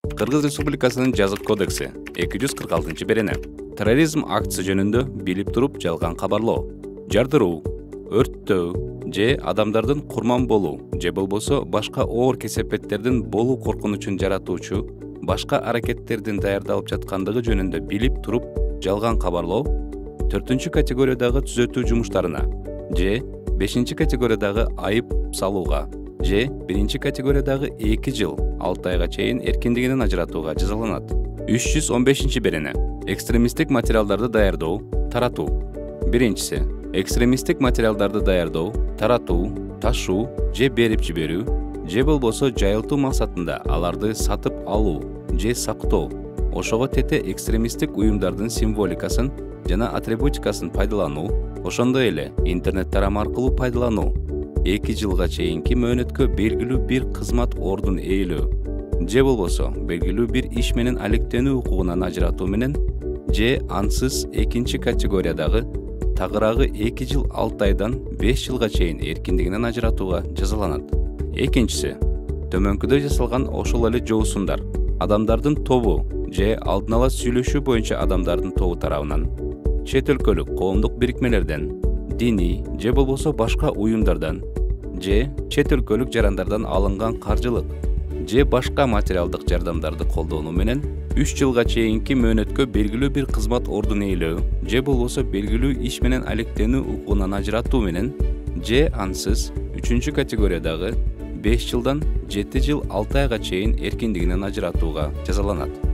Кыргыз Республикасынын жазык кодекси 246-берене терроризм актысы жөнүндө билип туруп жалган кабарлоо, жардыруу, өрттөө же адамдардын курман болуу же болбосо башка оор кесепеттердин болуу коркунучун жаратуучу башка аракеттердин даярдалып жаткандыгы жөнүндө билип туруп жалган кабарлоо 4-категориядагы түзөтүү жумуштарына же 5-категориядагы айып салууга же 1-категориядагы 2 жыл 6 айга чейин эркиндигинен ажыратууга жазаланат. 315-берене экстремисттик материалдарды даярдоо, таратуу. Биринчиси экстремисттик материалдарды даярдоо, таратуу, ташуу же берип жиберүү же болбосо жайылтуу максатында аларды сатып алуу же сактоо, ошого тете экстремисттик уюмдардын символикасын жана атрибутикасын пайдалануу, ошондой эле интернет тарам аркылуу пайдалануу, 2 жылга чейинки мөөнөткө белгилүү бир кызмат ордун ээлөө же болбосо белгилүү бир иш менен алектенүү укугунан ажыратуу менен же ансыз 2-категориядагы тагыраагы 2 жыл 6 айдан 5 жылга чейин эркиндигинен ажыратууга жазаланат. Экинчиси төмөнкүдө жасалган ошол эле жоосундар адамдардын тобу же алдын ала сүйлөшүү боюнча адамдардын тобу тарабынан чет өлкөлүк коомдук бирикмелерден, диний же болбосо башка уюмдардан же чет өлкөлүк жарандардан алынган каржылык же башка материалдык жардамдарды колдонуу менен 3 жылга чейинки мөөнөткө белгилүү бир кызмат ордун ээлөө же болбосо белгилүү иш менен алектенүү укугунан ажыратуу менен же ансыз 3-категориядагы 5 жылдан 7 жыл 6 айга чейин эркиндигинен ажыратууга жазаланат.